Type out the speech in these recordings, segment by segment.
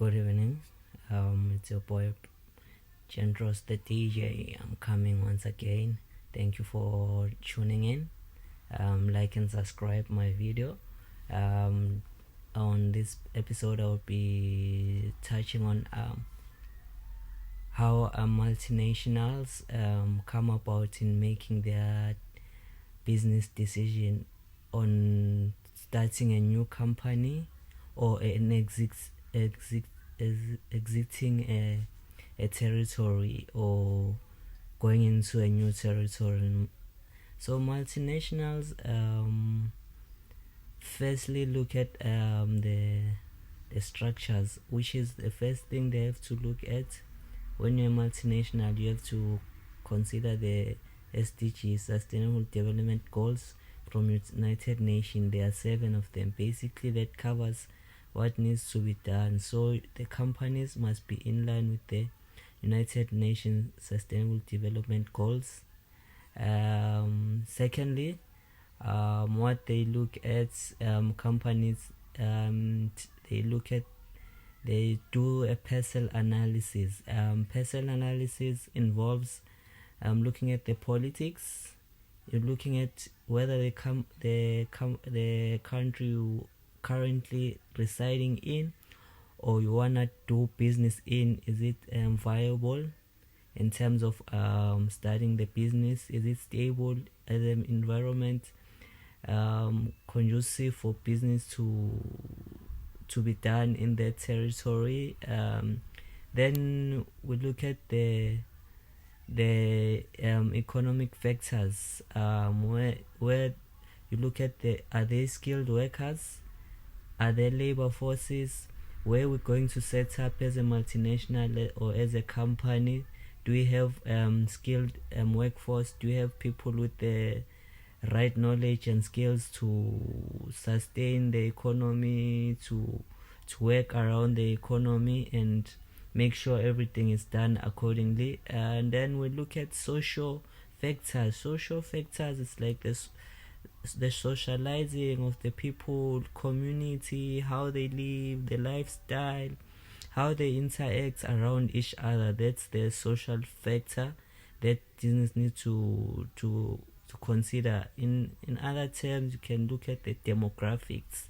Good evening. It's your boy Gentroos the DJ. I'm coming once again. Thank you for tuning in. Like and subscribe my video. On this episode, I'll be touching on how multinationals come about in making their business decision on starting a new company or an exiting a territory or going into a new territory. So multinationals firstly look at the structures, which is the first thing they have to look at. When you're a multinational, you have to consider the SDG, Sustainable Development Goals from United Nations. There are 7 of them. Basically, that covers what needs to be done. So the companies must be in line with the United Nations Sustainable Development Goals. Secondly, what they look at, companies, they do a parcel analysis. Parcel analysis involves looking at the politics. You're looking at whether the country you currently residing in or you wanna do business in, is it viable in terms of starting the business? Is it stable as an environment, conducive for business to be done in that territory? Then we look at the economic factors, where you look at are they skilled workers, are there labor forces, where we're going to set up as a multinational or as a company. Do we have skilled workforce? Do we have people with the right knowledge and skills to sustain the economy, to work around the economy and make sure everything is done accordingly? And then we look at social factors. Social factors is like the socializing of the people, community, how they live, the lifestyle, how they interact around each other. That's the social factor that business need to consider. In other terms, you can look at the demographics.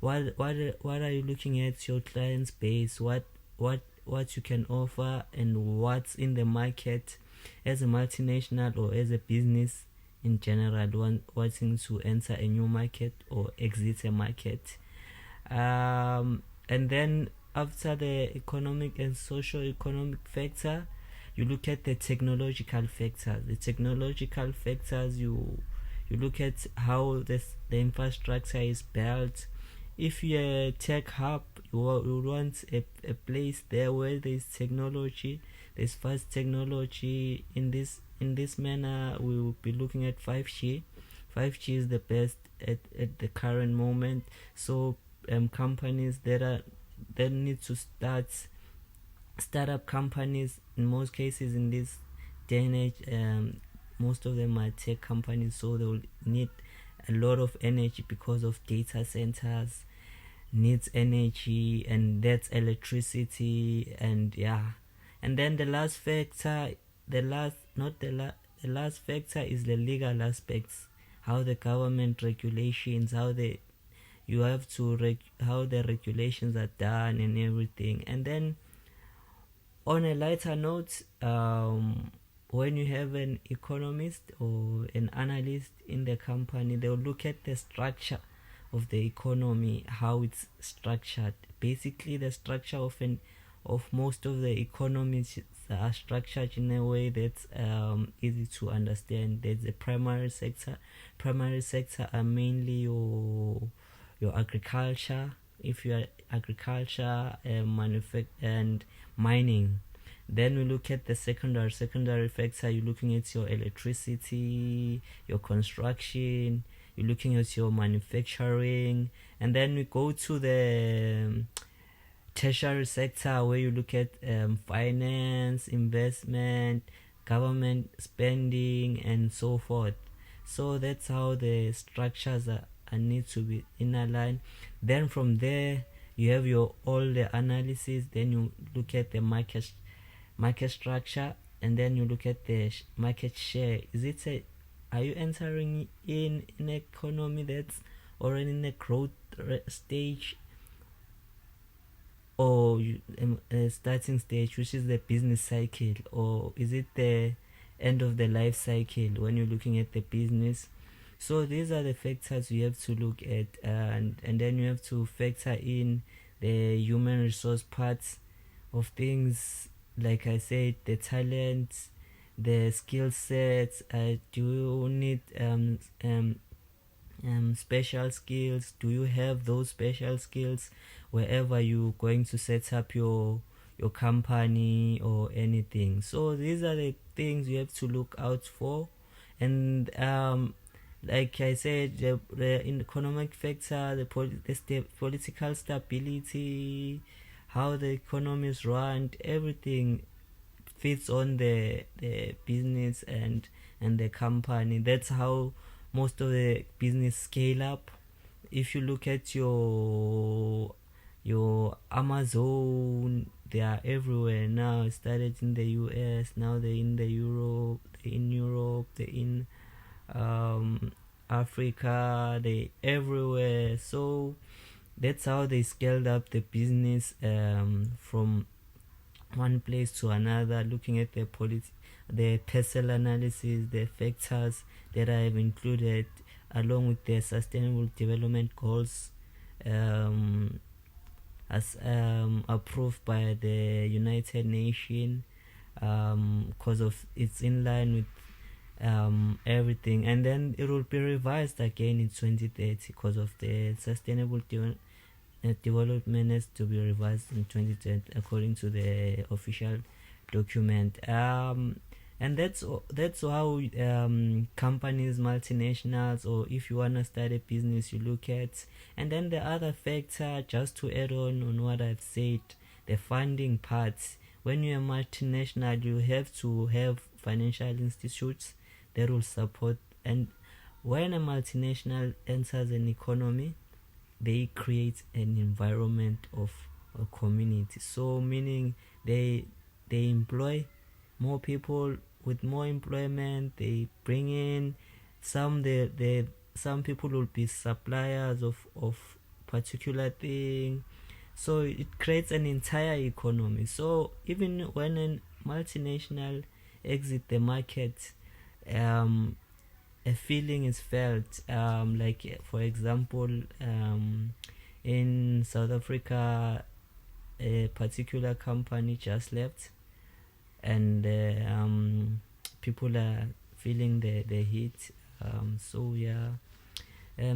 What are you looking at? Your client's base, what you can offer, and what's in the market as a multinational or as a business in general wanting to enter a new market or exit a market. And then after the economic and socio-economic factor, you look at the technological factors. The technological factors, you look at how the infrastructure is built. If you're a tech hub, you want a place there where there's technology, there's fast technology. In this manner, we will be looking at 5G. 5G is the best at the current moment. So companies that need to start up companies, in most cases in this day and age, most of them are tech companies, so they will need a lot of energy because of data centers needs energy, and that's electricity. And then the last factor, the last factor is the legal aspects, how the government regulations, how the regulations are done and everything. And then on a lighter note, when you have an economist or an analyst in the company, they'll look at the structure of the economy, how it's structured. Basically, the structure of most of the economies are structured in a way that's easy to understand. There's a primary sector. Primary sector are mainly your agriculture. If you are agriculture, and mining. Then we look at the secondary factor. You're looking at your electricity, your construction, you're looking at your manufacturing. And then we go to the tertiary sector, where you look at finance, investment, government spending, and so forth. So that's how the structures are need to be in a line. Then from there, you have your all the analysis, then you look at the market structure, and then you look at the market share. Are you entering in an economy that's already in a growth stage, or a starting stage, which is the business cycle, or is it the end of the life cycle when you're looking at the business? So these are the factors you have to look at, and then you have to factor in the human resource parts of things. Like I said, the talent, the skill sets. Do you need special skills? Do you have those special skills wherever you're going to set up your company or anything? So these are the things you have to look out for. And like I said, the economic factor, the political stability, how the economy is run, everything fits on the business and the company. That's how most of the business scale up. If you look at your Amazon, they are everywhere now. It started in the US, now they're in Europe, they're in Africa, they everywhere. So that's how they scaled up the business from one place to another, looking at the parcel analysis, the factors that I have included, along with the sustainable development goals as approved by the United Nations, because of it's in line with everything. And then it will be revised again in 2030 because of the sustainable development has to be revised in 2020 according to the official document. And that's how companies, multinationals, or if you want to start a business, you look at. And then the other factor, just to add on what I've said, the funding part. When you're a multinational, you have to have financial institutes that will support. And when a multinational enters an economy, they create an environment of a community. So meaning they employ more people. With more employment, they bring in some people will be suppliers of particular thing. So it creates an entire economy. So even when a multinational exit the market, a feeling is felt. Like for example, in South Africa, a particular company just left, and people are feeling the heat. So yeah,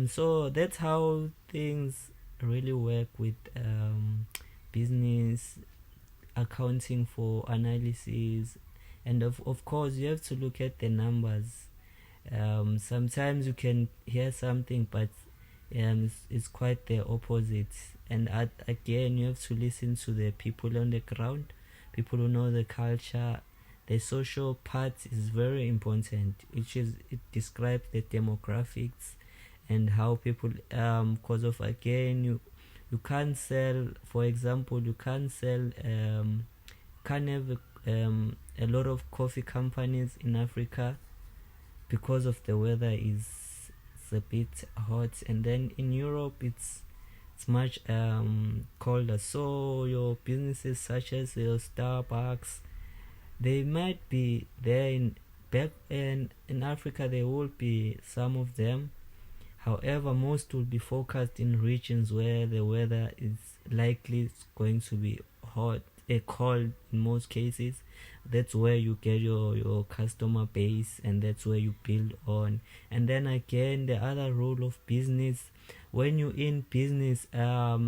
so that's how things really work with business accounting for analysis. And of course you have to look at the numbers. Sometimes you can hear something, but it's quite the opposite. And again, you have to listen to the people on the ground, people who know the culture. The social part is very important, which is it describes the demographics and how people, because of again, you can't sell, for example, you can't have a lot of coffee companies in Africa because of the weather is a bit hot, and then in Europe it's much colder. So your businesses such as your Starbucks, they might be there in Africa. There will be some of them. However, most will be focused in regions where the weather is likely going to be hot, cold in most cases. That's where you get your customer base, and that's where you build on. And then again, the other rule of business, when you're in business, a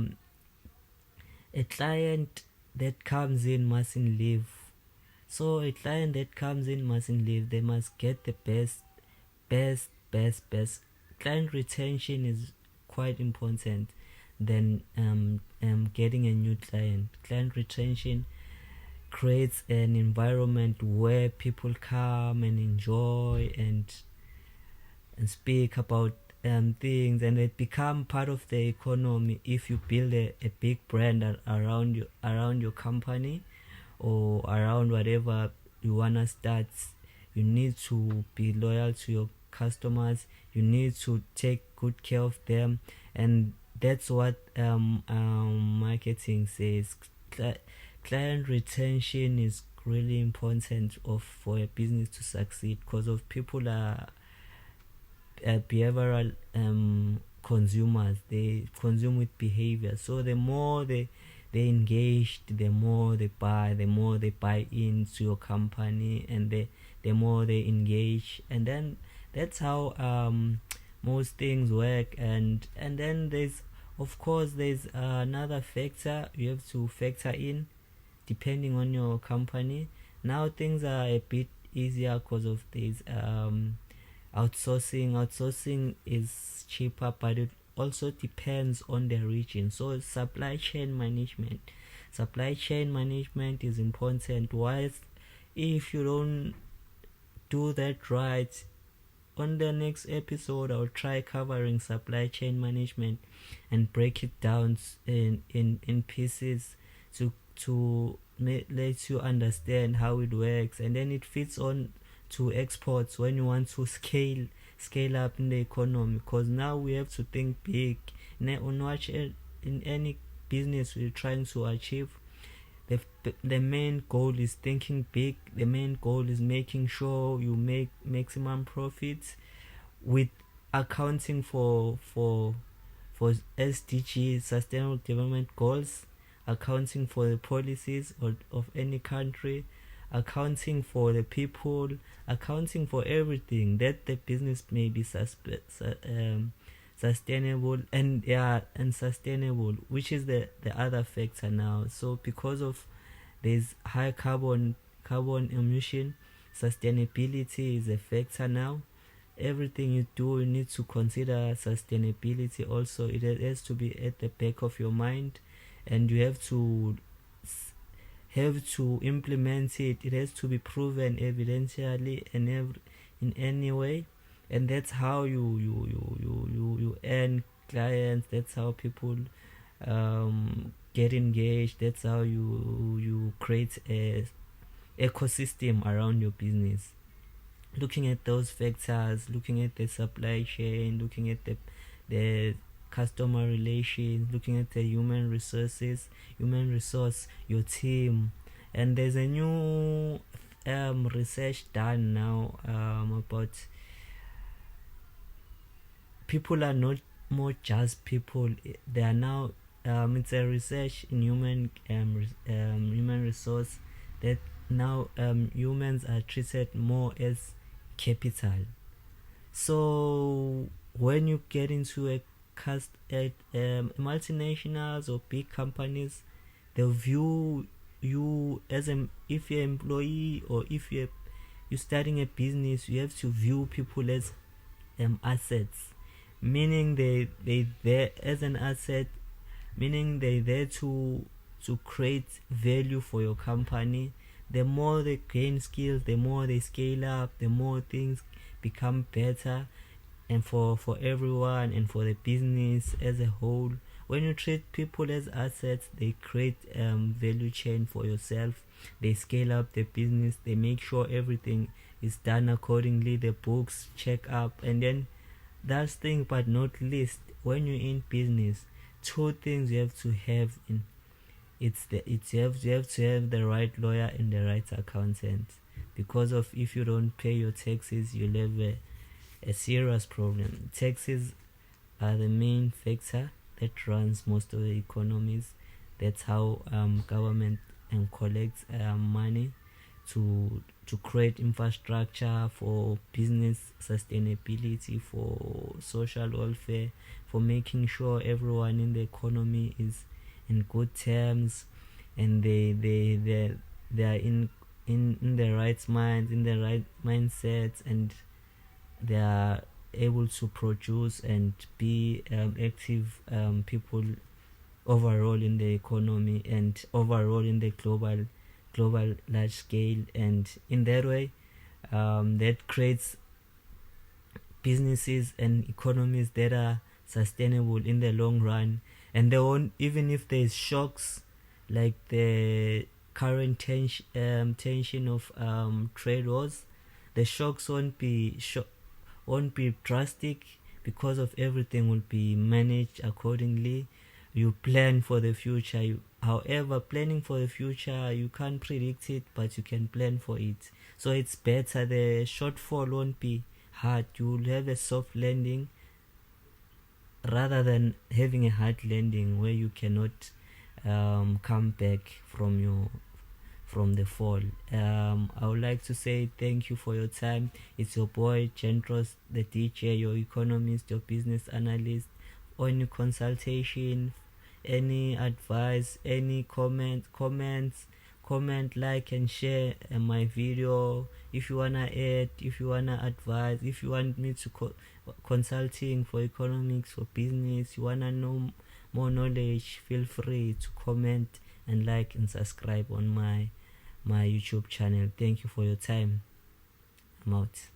client that comes in mustn't leave. So a client that comes in mustn't leave. They must get the best. Client retention is quite important than getting a new client. Client retention creates an environment where people come and enjoy and speak about things, and they become part of the economy. If you build a big brand around your company or around whatever you wanna start, you need to be loyal to your customers. You need to take good care of them, and that's what marketing says. Client retention is really important for a business to succeed, because of people are behavioral consumers. They consume with behavior, so the more they engaged, the more they buy into your company, and the more they engage, and then that's how most things work. And then there's, of course, there's another factor you have to factor in depending on your company. Now things are a bit easier because of this outsourcing is cheaper, but it also depends on the region. So supply chain management is important. Whilst if you don't do that right, on the next episode I'll try covering supply chain management and break it down in pieces to let you understand how it works, and then it fits on to exports when you want to scale up in the economy, because now we have to think big. In any business we're trying to achieve, the main goal is thinking big. The main goal is making sure you make maximum profits with accounting for SDG, Sustainable Development Goals, accounting for the policies of any country, accounting for the people, accounting for everything, that the business may be sustainable and sustainable, which is the other factor now. So because of there's high carbon emission, sustainability is a factor now. Everything you do, you need to consider sustainability also. It has to be at the back of your mind, and you have to implement it. It has to be proven evidentially and in any way, and that's how you earn clients. That's how people get engaged. That's how you create a ecosystem around your business. Looking at those factors, looking at the supply chain, looking at the customer relations, looking at the human resource, your team. And there's a new research done now about people are not more just people. They are now it's a research in human resource, that now humans are treated more as capital. So when you get into a multinationals or big companies, they'll view you as if you're an employee, or if you're starting a business, you have to view people as assets, meaning they there as an asset, meaning they there to create value for your company. The more they gain skills, the more they scale up, the more things become better, and for everyone and for the business as a whole. When you treat people as assets, they create value chain for yourself. They scale up the business. They make sure everything is done accordingly. The books check up, and then last thing but not least, when you're in business, two things you have to have in you have to have the right lawyer and the right accountant, because of if you don't pay your taxes, you'll have a serious problem. Taxes are the main factor that runs most of the economies. That's how government collects money to create infrastructure for business sustainability, for social welfare, for making sure everyone in the economy is in good terms, and they are in the right minds, in the right mindsets, and they are able to produce and be active people overall in the economy and overall in the global large scale. And in that way, that creates businesses and economies that are sustainable in the long run, and they won't, even if there's shocks like the current tension of trade wars, the shocks won't be drastic because of everything will be managed accordingly. You plan for the future. However, planning for the future, you can't predict it, but you can plan for it. So it's better. The shortfall won't be hard. You will have a soft landing rather than having a hard landing where you cannot come back from the fall. I would like to say thank you for your time. It's your boy Gentroos the DJ, your economist, your business analyst. Any consultation, any advice, any comment, like and share my video. If you wanna add, if you wanna advise, if you want me to consulting for economics or business, you wanna know more knowledge, feel free to comment and like and subscribe on my YouTube channel. Thank you for your time. I'm out.